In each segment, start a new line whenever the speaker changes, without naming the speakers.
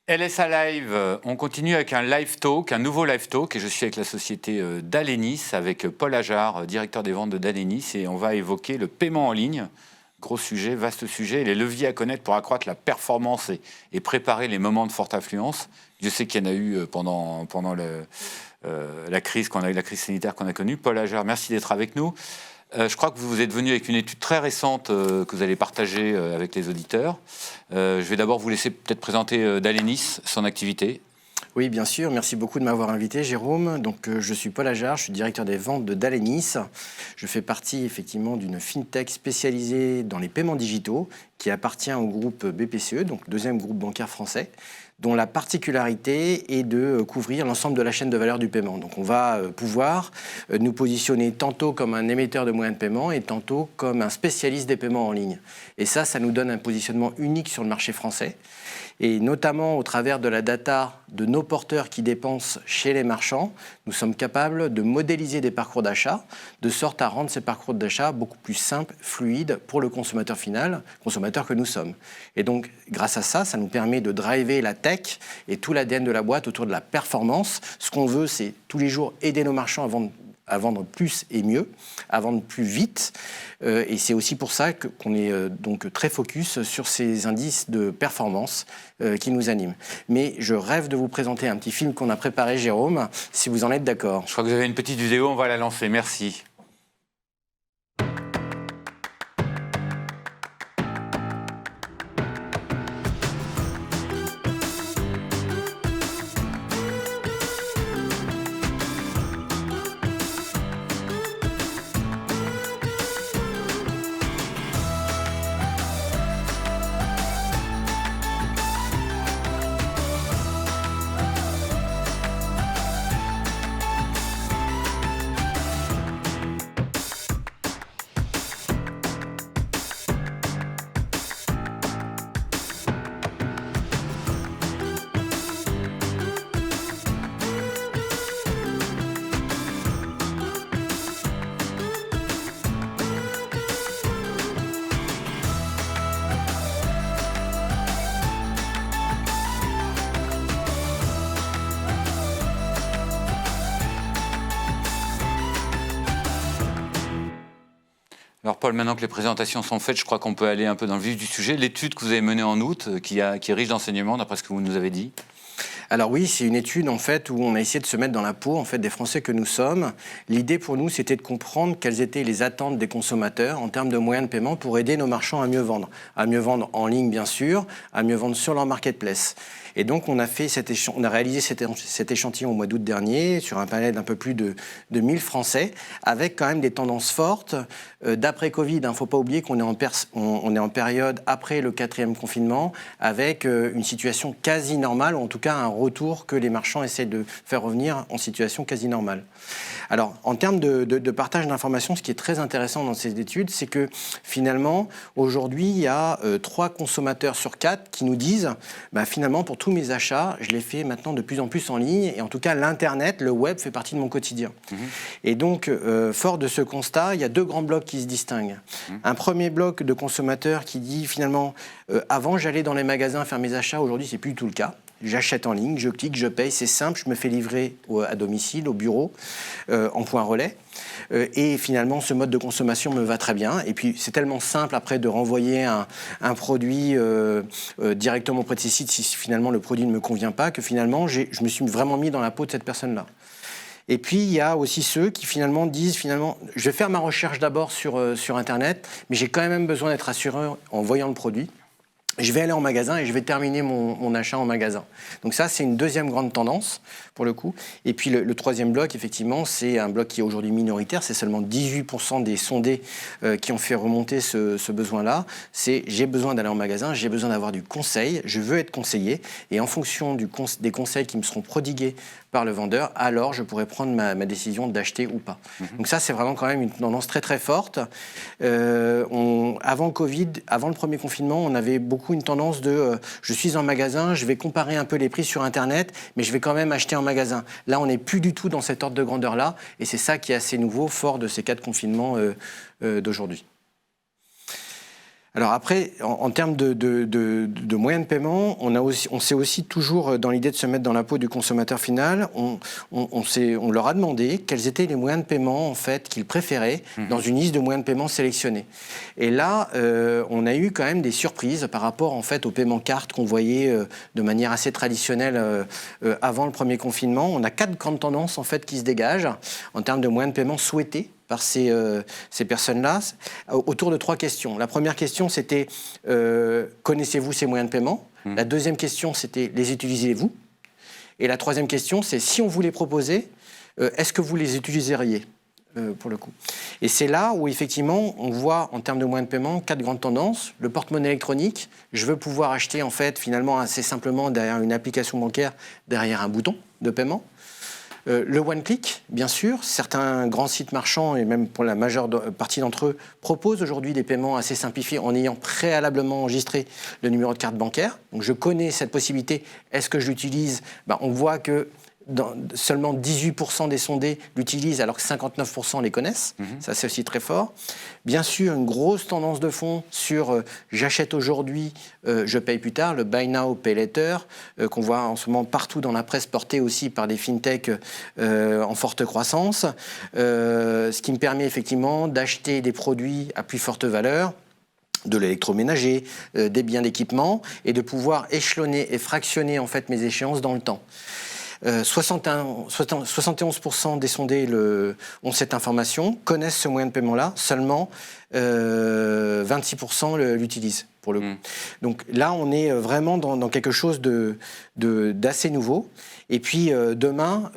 LSA Live, on continue avec un live talk, un nouveau live talk, et je suis avec la société Dalenis, avec Paul Ajar, directeur des ventes de Dalenis, et on va évoquer le paiement en ligne. Gros sujet, vaste sujet, les leviers à connaître pour accroître la performance et préparer les moments de forte affluence. Je sais qu'il y en a eu pendant la crise sanitaire qu'on a connue. Paul Ajar, merci d'être avec nous. Je crois que vous êtes venu avec une étude très récente que vous allez partager avec les auditeurs. Je vais d'abord vous laisser peut-être présenter Dalenis, son activité.
Oui, bien sûr. Merci beaucoup de m'avoir invité, Jérôme. Donc, je suis Paul Ajar, je suis directeur des ventes de Dalenis. Je fais partie effectivement d'une fintech spécialisée dans les paiements digitaux qui appartient au groupe BPCE, donc deuxième groupe bancaire français, dont la particularité est de couvrir l'ensemble de la chaîne de valeur du paiement. Donc on va pouvoir nous positionner tantôt comme un émetteur de moyens de paiement et tantôt comme un spécialiste des paiements en ligne. Et ça nous donne un positionnement unique sur le marché français. Et notamment au travers de la data de nos porteurs qui dépensent chez les marchands, nous sommes capables de modéliser des parcours d'achat de sorte à rendre ces parcours d'achat beaucoup plus simples, fluides pour le consommateur final, consommateur que nous sommes. Et donc, grâce à ça nous permet de driver la tech et tout l'ADN de la boîte autour de la performance. Ce qu'on veut, c'est tous les jours aider nos marchands à vendre plus et mieux, à vendre plus vite. Et c'est aussi pour ça qu'on est donc très focus sur ces indices de performance qui nous animent. Mais je rêve de vous présenter un petit film qu'on a préparé, Jérôme, si vous en êtes d'accord.
Je crois que vous avez une petite vidéo, on va la lancer. Merci. Alors Paul, maintenant que les présentations sont faites, je crois qu'on peut aller un peu dans le vif du sujet. L'étude que vous avez menée en août, qui est riche d'enseignements, d'après ce que vous nous avez dit.
Alors oui, c'est une étude en fait où on a essayé de se mettre dans la peau en fait des Français que nous sommes. L'idée pour nous, c'était de comprendre quelles étaient les attentes des consommateurs en termes de moyens de paiement pour aider nos marchands à mieux vendre en ligne bien sûr, à mieux vendre sur leur marketplace. Et donc on a réalisé cet échantillon au mois d'août dernier sur un panel d'un peu plus de 1000 Français, avec quand même des tendances fortes d'après Covid. Il ne faut pas oublier qu'on est en période après le 4e confinement, avec une situation quasi normale, ou en tout cas un retour que les marchands essaient de faire revenir en situation quasi normale. Alors, en termes de partage d'informations, ce qui est très intéressant dans ces études, c'est que finalement, aujourd'hui, il y a 3 consommateurs sur 4 qui nous disent finalement, pour tous mes achats, je les fais maintenant de plus en plus en ligne, et en tout cas, l'Internet, le web, fait partie de mon quotidien. Et donc, fort de ce constat, il y a 2 grands blocs qui se distinguent. Un premier bloc de consommateurs qui dit finalement, avant, j'allais dans les magasins faire mes achats, aujourd'hui, c'est plus du tout le cas. J'achète en ligne, je clique, je paye, c'est simple, je me fais livrer à domicile, au bureau, en point relais. Et finalement, ce mode de consommation me va très bien. Et puis, c'est tellement simple après de renvoyer un produit directement auprès de ces sites si finalement le produit ne me convient pas, que finalement, je me suis vraiment mis dans la peau de cette personne-là. Et puis, il y a aussi ceux qui finalement disent, je vais faire ma recherche d'abord sur Internet, mais j'ai quand même besoin d'être assuré en voyant le produit. Je vais aller en magasin et je vais terminer mon achat en magasin. Donc ça, c'est une deuxième grande tendance, pour le coup. Et puis le troisième bloc, effectivement, c'est un bloc qui est aujourd'hui minoritaire. C'est seulement 18% des sondés qui ont fait remonter ce besoin-là. C'est j'ai besoin d'aller en magasin, j'ai besoin d'avoir du conseil, je veux être conseillé. Et en fonction des conseils qui me seront prodigués par le vendeur, alors je pourrais prendre ma décision d'acheter ou pas. Donc ça, c'est vraiment quand même une tendance très très forte. Avant Covid, avant le premier confinement, on avait beaucoup une tendance de je suis en magasin, je vais comparer un peu les prix sur Internet, mais je vais quand même acheter en magasin. Là, on n'est plus du tout dans cet ordre de grandeur-là, et c'est ça qui est assez nouveau, fort de ces 4 confinements d'aujourd'hui. Alors après, en termes de moyens de paiement, on s'est aussi toujours, dans l'idée de se mettre dans la peau du consommateur final, on leur a demandé quels étaient les moyens de paiement en fait, qu'ils préféraient dans une liste de moyens de paiement sélectionnés. Et là, on a eu quand même des surprises par rapport en fait, au paiement carte qu'on voyait de manière assez traditionnelle avant le premier confinement. On a 4 grandes tendances en fait, qui se dégagent en termes de moyens de paiement souhaités par ces personnes-là, autour de 3 questions. La première question, c'était connaissez-vous ces moyens de paiement ? La deuxième question, c'était les utilisez-vous ? Et la troisième question, c'est si on vous les proposait, est-ce que vous les utiliseriez pour le coup. Et c'est là où, effectivement, on voit, en termes de moyens de paiement, 4 grandes tendances. Le porte-monnaie électronique, je veux pouvoir acheter, en fait, finalement, assez simplement, derrière une application bancaire, derrière un bouton de paiement. Le one-click, bien sûr. Certains grands sites marchands, et même pour la majeure partie d'entre eux, proposent aujourd'hui des paiements assez simplifiés en ayant préalablement enregistré le numéro de carte bancaire. Donc je connais cette possibilité. Est-ce que je l'utilise ? On voit que seulement 18% des sondés l'utilisent alors que 59% les connaissent. Ça, c'est aussi très fort. Bien sûr, une grosse tendance de fond sur j'achète aujourd'hui, je paye plus tard, le buy now, pay later, qu'on voit en ce moment partout dans la presse, porté aussi par des fintechs en forte croissance. Ce qui me permet effectivement d'acheter des produits à plus forte valeur, de l'électroménager, des biens d'équipement, et de pouvoir échelonner et fractionner en fait mes échéances dans le temps. 71% des sondés ont cette information, connaissent ce moyen de paiement-là, seulement 26% l'utilisent pour le coup. Donc là, on est vraiment dans quelque chose d'assez nouveau. Et puis demain,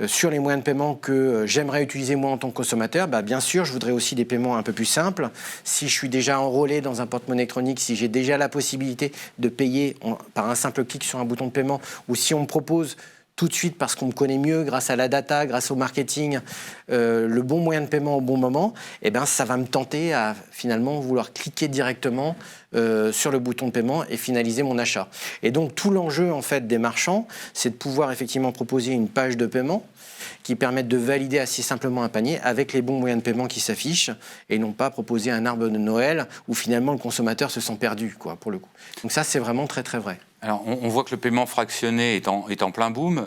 sur les moyens de paiement que j'aimerais utiliser moi en tant que consommateur, bien sûr, je voudrais aussi des paiements un peu plus simples. Si je suis déjà enrôlé dans un porte-monnaie électronique, si j'ai déjà la possibilité de payer par un simple clic sur un bouton de paiement, ou si on me propose tout de suite, parce qu'on me connaît mieux, grâce à la data, grâce au marketing, le bon moyen de paiement au bon moment, ça va me tenter à finalement vouloir cliquer directement sur le bouton de paiement et finaliser mon achat. Et donc tout l'enjeu en fait des marchands, c'est de pouvoir effectivement proposer une page de paiement qui permette de valider assez simplement un panier avec les bons moyens de paiement qui s'affichent et non pas proposer un arbre de Noël où finalement le consommateur se sent perdu, pour le coup. Donc ça, c'est vraiment très très vrai.
Alors, on voit que le paiement fractionné est en plein boom.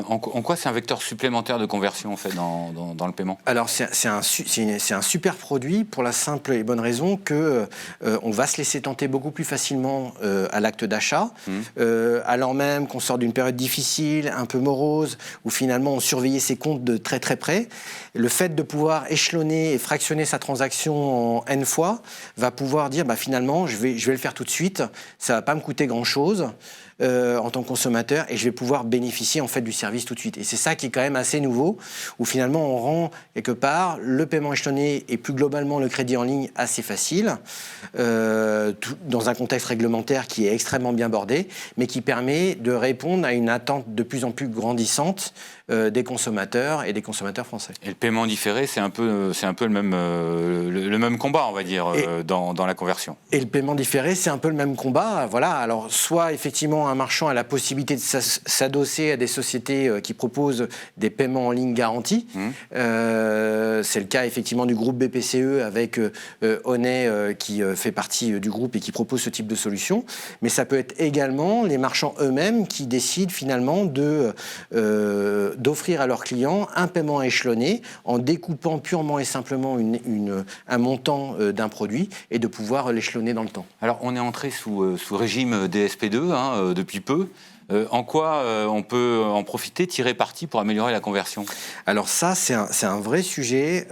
En quoi c'est un vecteur supplémentaire de conversion en fait, dans le paiement ?
Alors, c'est un super produit pour la simple et bonne raison que on va se laisser tenter beaucoup plus facilement à l'acte d'achat, alors même qu'on sort d'une période difficile, un peu morose, où finalement on surveillait ses comptes de très très près. Le fait de pouvoir échelonner et fractionner sa transaction en N fois va pouvoir dire finalement je vais le faire tout de suite, ça va pas me coûter grand-chose. En tant que consommateur, et je vais pouvoir bénéficier en fait du service tout de suite. Et c'est ça qui est quand même assez nouveau, où finalement on rend quelque part le paiement échelonné et plus globalement le crédit en ligne assez facile, dans un contexte réglementaire qui est extrêmement bien bordé, mais qui permet de répondre à une attente de plus en plus grandissante des consommateurs et des consommateurs français.
Et le paiement différé, c'est un peu le même combat, on va dire, dans la conversion.
Et le paiement différé, c'est un peu le même combat. Voilà. Alors, soit effectivement un marchand a la possibilité de s'adosser à des sociétés qui proposent des paiements en ligne garantis. C'est le cas effectivement du groupe BPCE avec Honnet qui fait partie du groupe et qui propose ce type de solution. Mais ça peut être également les marchands eux-mêmes qui décident finalement d'offrir à leurs clients un paiement échelonné en découpant purement et simplement un montant d'un produit et de pouvoir l'échelonner dans le temps.
Alors, on est entré sous régime DSP2 depuis peu. En quoi on peut en profiter, tirer parti pour améliorer la conversion ?
Alors ça, c'est un vrai sujet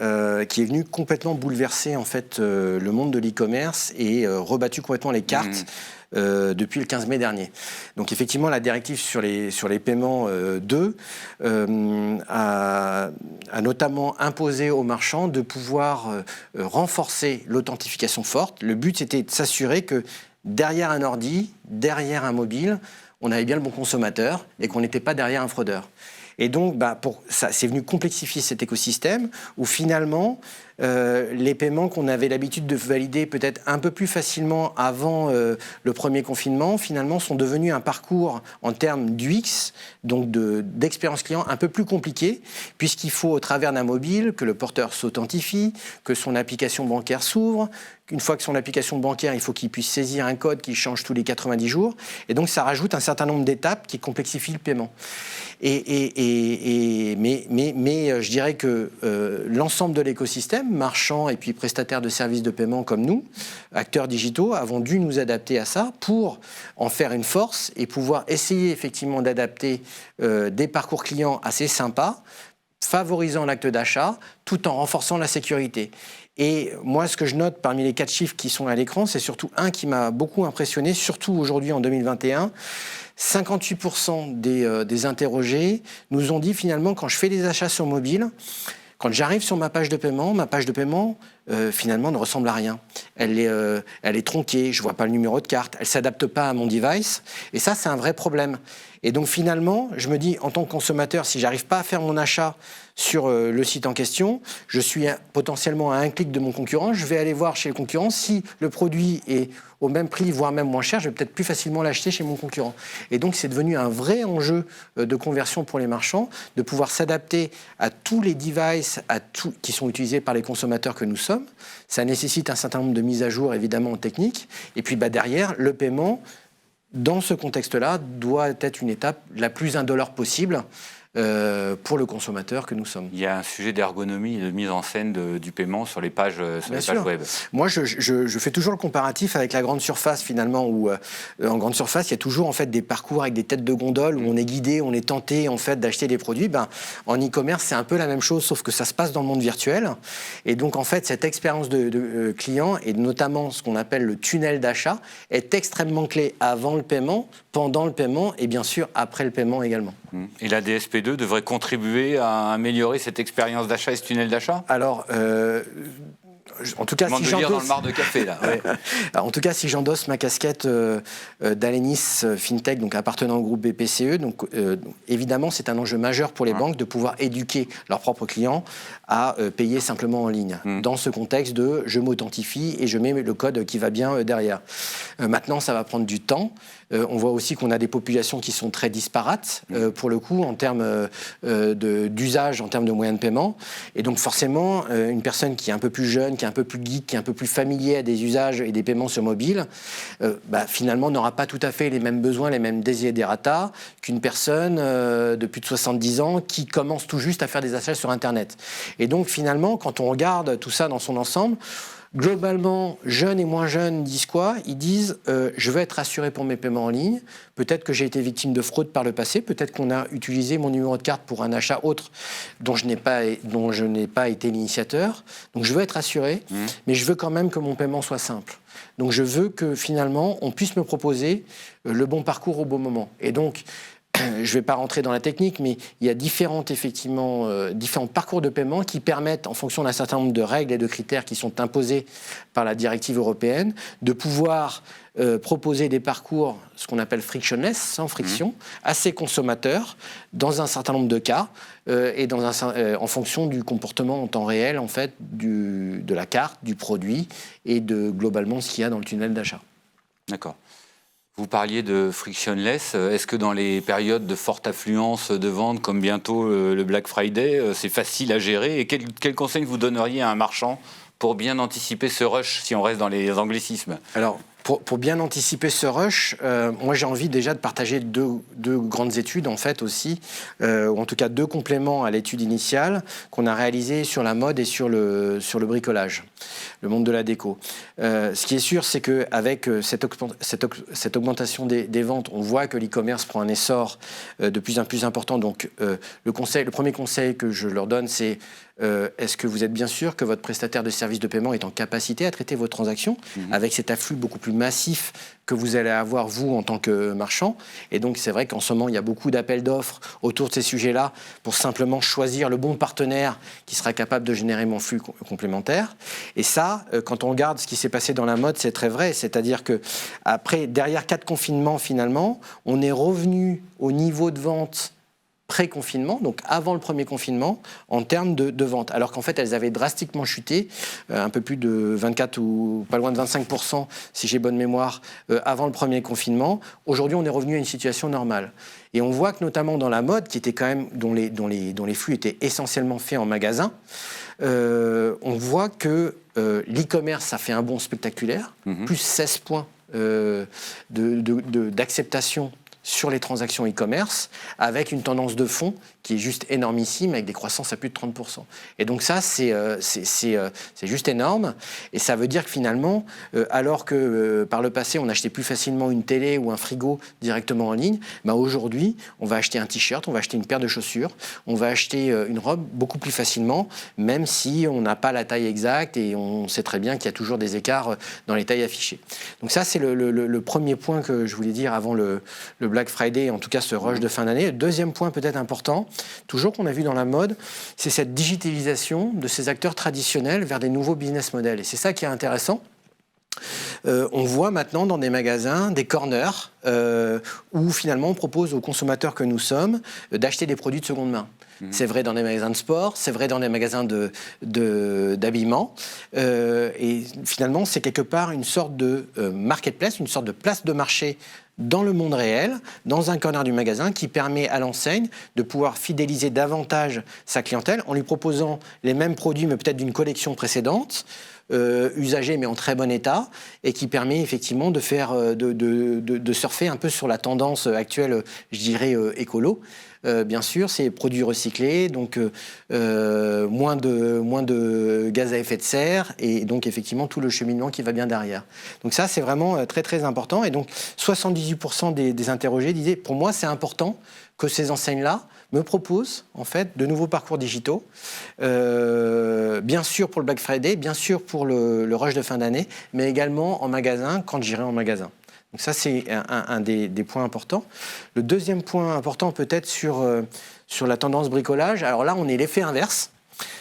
qui est venu complètement bouleverser en fait, le monde de l'e-commerce et rebattu complètement les cartes. Depuis le 15 mai dernier. Donc effectivement, la directive sur les paiements 2 a notamment imposé aux marchands de pouvoir renforcer l'authentification forte. Le but, c'était de s'assurer que derrière un ordi, derrière un mobile, on avait bien le bon consommateur et qu'on n'était pas derrière un fraudeur. Et donc, c'est venu complexifier cet écosystème où finalement, les paiements qu'on avait l'habitude de valider peut-être un peu plus facilement avant le premier confinement, finalement, sont devenus un parcours en termes d'UX, donc d'expérience client un peu plus compliqué, puisqu'il faut, au travers d'un mobile, que le porteur s'authentifie, que son application bancaire s'ouvre, une fois que son application bancaire, il faut qu'il puisse saisir un code qui change tous les 90 jours. Et donc, ça rajoute un certain nombre d'étapes qui complexifient le paiement. Mais je dirais que l'ensemble de l'écosystème, marchands et puis prestataires de services de paiement comme nous, acteurs digitaux, avons dû nous adapter à ça pour en faire une force et pouvoir essayer effectivement d'adapter des parcours clients assez sympas, favorisant l'acte d'achat, tout en renforçant la sécurité. Et moi, ce que je note parmi les 4 chiffres qui sont à l'écran, c'est surtout un qui m'a beaucoup impressionné, surtout aujourd'hui en 2021. 58% des interrogés nous ont dit finalement, quand je fais des achats sur mobile, quand j'arrive sur ma page de paiement finalement ne ressemble à rien. Elle est tronquée, je ne vois pas le numéro de carte, elle ne s'adapte pas à mon device. Et ça, c'est un vrai problème. Et donc finalement, je me dis, en tant que consommateur, si je n'arrive pas à faire mon achat sur le site en question, je suis potentiellement à un clic de mon concurrent, je vais aller voir chez le concurrent si le produit est au même prix, voire même moins cher, je vais peut-être plus facilement l'acheter chez mon concurrent. Et donc c'est devenu un vrai enjeu de conversion pour les marchands, de pouvoir s'adapter à tous les devices qui sont utilisés par les consommateurs que nous sommes. Ça nécessite un certain nombre de mises à jour, évidemment, techniques. Et puis derrière, le paiement, dans ce contexte-là, doit être une étape la plus indolore possible pour le consommateur que nous sommes.
Il y a un sujet d'ergonomie et de mise en scène du paiement sur les pages web.
Moi, je fais toujours le comparatif avec la grande surface, finalement, où en grande surface, il y a toujours en fait, des parcours avec des têtes de gondole où on est guidé, on est tenté en fait, d'acheter des produits. En e-commerce, c'est un peu la même chose, sauf que ça se passe dans le monde virtuel. Et donc, en fait, cette expérience de client, et notamment ce qu'on appelle le tunnel d'achat, est extrêmement clé avant le paiement, pendant le paiement et bien sûr après le paiement également.
Et la DSP2 devrait contribuer à améliorer cette expérience d'achat et ce tunnel d'achat ?
Alors, en tout cas,
si j'endosse dans le mar de café là. Ouais.
En tout cas, si j'endosse ma casquette d'Alenis FinTech, donc appartenant au groupe BPCE, donc évidemment, c'est un enjeu majeur pour les banques de pouvoir éduquer leurs propres clients à payer simplement en ligne. Dans ce contexte de je m'authentifie et je mets le code qui va bien derrière. Maintenant, ça va prendre du temps. On voit aussi qu'on a des populations qui sont très disparates, pour le coup, en termes d'usage, en termes de moyens de paiement. Et donc, forcément, une personne qui est un peu plus jeune, qui est un peu plus geek, qui est un peu plus familier à des usages et des paiements sur mobile, finalement, n'aura pas tout à fait les mêmes besoins, les mêmes desiderata qu'une personne de plus de 70 ans qui commence tout juste à faire des achats sur Internet. Et donc, finalement, quand on regarde tout ça dans son ensemble, globalement, jeunes et moins jeunes disent quoi ? Ils disent je veux être rassuré pour mes paiements en ligne. Peut-être que j'ai été victime de fraude par le passé. Peut-être qu'on a utilisé mon numéro de carte pour un achat autre dont je n'ai pas été l'initiateur. Donc je veux être rassuré, mais je veux quand même que mon paiement soit simple. Donc je veux que finalement, on puisse me proposer le bon parcours au bon moment. Et donc, je ne vais pas rentrer dans la technique, mais il y a différents parcours de paiement qui permettent, en fonction d'un certain nombre de règles et de critères qui sont imposés par la directive européenne, de pouvoir proposer des parcours, ce qu'on appelle frictionless, sans friction, à ces consommateurs, dans un certain nombre de cas, et en fonction du comportement en temps réel, en fait, de la carte, du produit, et de globalement ce qu'il y a dans le tunnel d'achat.
D'accord. Vous parliez de frictionless. Est-ce que dans les périodes de forte affluence de vente, comme bientôt le Black Friday, c'est facile à gérer ? Et quel conseil vous donneriez à un marchand pour bien anticiper ce rush, si on reste dans les anglicismes ?
Alors, pour bien anticiper ce rush, moi j'ai envie déjà de partager deux grandes études en fait aussi, ou en tout cas 2 compléments à l'étude initiale qu'on a réalisé sur la mode et sur le bricolage, le monde de la déco. Ce qui est sûr, c'est qu'avec cette augmentation des ventes, on voit que l'e-commerce prend un essor de plus en plus important. Donc le premier conseil que je leur donne, c'est est-ce que vous êtes bien sûr que votre prestataire de services de paiement est en capacité à traiter vos transactions avec cet afflux beaucoup plus massif que vous allez avoir, vous, en tant que marchand. Et donc, c'est vrai qu'en ce moment, il y a beaucoup d'appels d'offres autour de ces sujets-là pour simplement choisir le bon partenaire qui sera capable de générer mon flux complémentaire. Et ça, quand on regarde ce qui s'est passé dans la mode, c'est très vrai. C'est-à-dire que derrière 4 confinements, finalement, on est revenu au niveau de vente pré-confinement, donc avant le premier confinement, en termes de vente. Alors qu'en fait, elles avaient drastiquement chuté, un peu plus de 24 ou pas loin de 25%, si j'ai bonne mémoire, avant le premier confinement. Aujourd'hui, on est revenu à une situation normale. Et on voit que notamment dans la mode, qui était quand même, dont les flux étaient essentiellement faits en magasin, on voit que l'e-commerce a fait un bond spectaculaire, plus 16 points d'acceptation sur les transactions e-commerce, avec une tendance de fond qui est juste énormissime, avec des croissances à plus de 30%. Et donc ça, c'est juste énorme. Et ça veut dire que finalement, alors que par le passé, on achetait plus facilement une télé ou un frigo directement en ligne, aujourd'hui, on va acheter un t-shirt, on va acheter une paire de chaussures, on va acheter une robe beaucoup plus facilement, même si on n'a pas la taille exacte et on sait très bien qu'il y a toujours des écarts dans les tailles affichées. Donc ça, c'est le premier point que je voulais dire avant le Black Friday, en tout cas ce rush de fin d'année. Le deuxième point peut-être important, toujours qu'on a vu dans la mode, c'est cette digitalisation de ces acteurs traditionnels vers des nouveaux business models. Et c'est ça qui est intéressant. On voit maintenant dans des magasins des corners où finalement on propose aux consommateurs que nous sommes d'acheter des produits de seconde main. C'est vrai dans des magasins de sport, c'est vrai dans des magasins d'habillement. Et finalement, c'est quelque part une sorte de marketplace, une sorte de place de marché dans le monde réel, dans un corner du magasin, qui permet à l'enseigne de pouvoir fidéliser davantage sa clientèle en lui proposant les mêmes produits, mais peut-être d'une collection précédente, usagés mais en très bon état, et qui permet effectivement de faire de surfer un peu sur la tendance actuelle, je dirais écolo. Bien sûr, c'est produits recyclés, donc moins de gaz à effet de serre, et donc effectivement tout le cheminement qui va bien derrière. Donc ça, c'est vraiment très très important. Et donc 78% des interrogés disaient, pour moi, c'est important que ces enseignes-là me proposent en fait de nouveaux parcours digitaux, bien sûr pour le Black Friday, bien sûr pour le rush de fin d'année, mais également en magasin quand j'irai en magasin. Donc ça, c'est un des points importants. Le deuxième point important peut-être sur la tendance bricolage, alors là, on est l'effet inverse.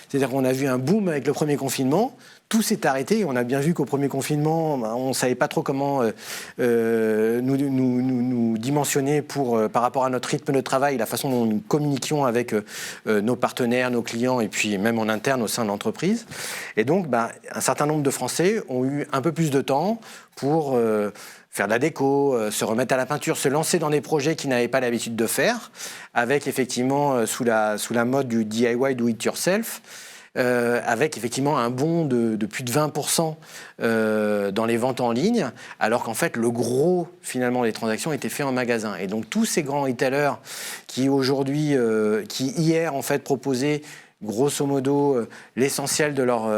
C'est-à-dire qu'on a vu un boom avec le premier confinement, tout s'est arrêté. On a bien vu qu'au premier confinement, on ne savait pas trop comment nous dimensionner par rapport à notre rythme de travail, la façon dont nous communiquions avec nos partenaires, nos clients, et puis même en interne au sein de l'entreprise. Et donc, un certain nombre de Français ont eu un peu plus de temps pour faire de la déco, se remettre à la peinture, se lancer dans des projets qu'ils n'avaient pas l'habitude de faire, avec effectivement sous la mode du DIY, do it yourself, avec effectivement un bond de plus de 20% dans les ventes en ligne, alors qu'en fait le gros finalement des transactions étaient faits en magasin. Et donc tous ces grands retailers qui hier en fait proposaient grosso modo l'essentiel de leurs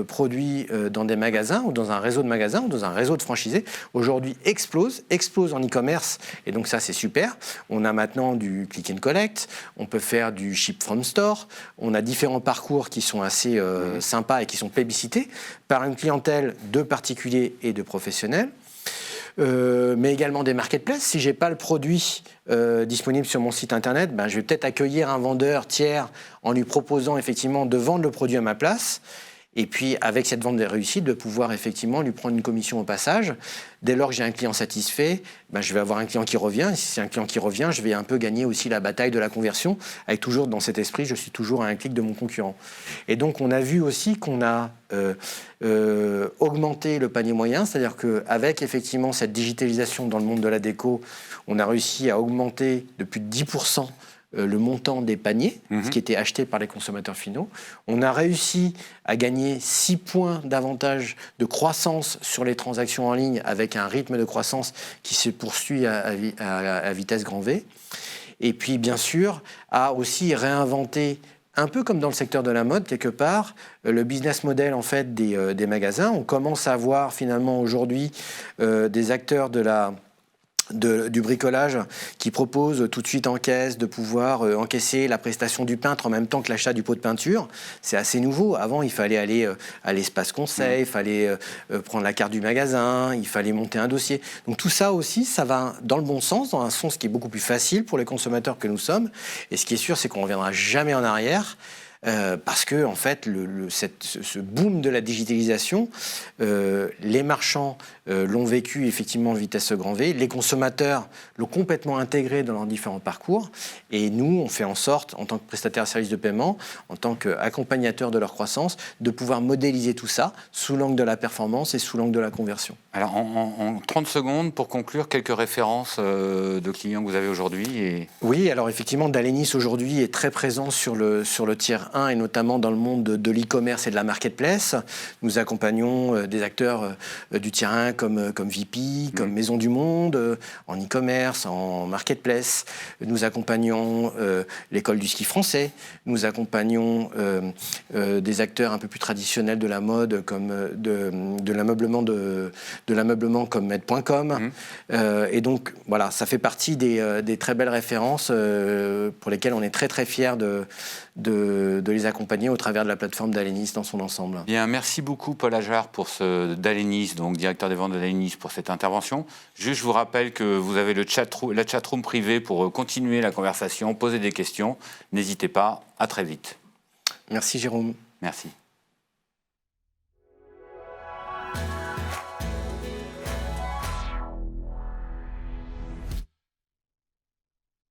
produits dans des magasins ou dans un réseau de magasins ou dans un réseau de franchisés, aujourd'hui explose en e-commerce. Et donc ça, c'est super. On a maintenant du click and collect, on peut faire du ship from store, on a différents parcours qui sont assez sympas et qui sont plébiscités par une clientèle de particuliers et de professionnels. Mais également des marketplaces. Si je n'ai pas le produit disponible sur mon site internet, je vais peut-être accueillir un vendeur tiers en lui proposant effectivement de vendre le produit à ma place. Et puis, avec cette vente réussie, de pouvoir effectivement lui prendre une commission au passage. Dès lors que j'ai un client satisfait, je vais avoir un client qui revient. Et si c'est un client qui revient, je vais un peu gagner aussi la bataille de la conversion, avec toujours dans cet esprit, je suis toujours à un clic de mon concurrent. Et donc, on a vu aussi qu'on a augmenté le panier moyen, c'est-à-dire qu'avec effectivement cette digitalisation dans le monde de la déco, on a réussi à augmenter de plus de 10% le montant des paniers, ce qui était acheté par les consommateurs finaux. On a réussi à gagner 6 points d'avantage de croissance sur les transactions en ligne avec un rythme de croissance qui se poursuit à vitesse grand V. Et puis, bien sûr, à aussi réinventer, un peu comme dans le secteur de la mode, quelque part, le business model en fait, des magasins. On commence à voir finalement aujourd'hui des acteurs du bricolage qui propose tout de suite en caisse de pouvoir encaisser la prestation du peintre en même temps que l'achat du pot de peinture. C'est assez nouveau. Avant, il fallait aller à l'espace conseil, il fallait prendre la carte du magasin, il fallait monter un dossier. Donc tout ça aussi, ça va dans le bon sens, dans un sens qui est beaucoup plus facile pour les consommateurs que nous sommes. Et ce qui est sûr, c'est qu'on ne reviendra jamais en arrière. Parce que en fait, ce boom de la digitalisation, les marchands l'ont vécu effectivement en vitesse grand V, les consommateurs l'ont complètement intégré dans leurs différents parcours, et nous, on fait en sorte, en tant que prestataire de services de paiement, en tant qu'accompagnateur de leur croissance, de pouvoir modéliser tout ça sous l'angle de la performance et sous l'angle de la conversion.
Alors, en 30 secondes, pour conclure, quelques références de clients que vous avez aujourd'hui.
Oui, alors effectivement, Dalenis aujourd'hui est très présent sur le tiers numéro 1 et notamment dans le monde de l'e-commerce et de la marketplace. Nous accompagnons des acteurs du terrain comme VP, comme Maison du Monde, en e-commerce, en marketplace. Nous accompagnons l'école du ski français. Nous accompagnons des acteurs un peu plus traditionnels de la mode comme de l'ameublement comme Med.com. Et donc voilà, ça fait partie des très belles références pour lesquelles on est très très fiers de les accompagner au travers de la plateforme d'Alenis dans son ensemble.
Bien, merci beaucoup Paul Ajard d'Alenis, donc directeur des ventes de d'Alenis, pour cette intervention. Juste, je vous rappelle que vous avez la chatroom privée pour continuer la conversation, poser des questions. N'hésitez pas, à très vite.
Merci Jérôme.
Merci.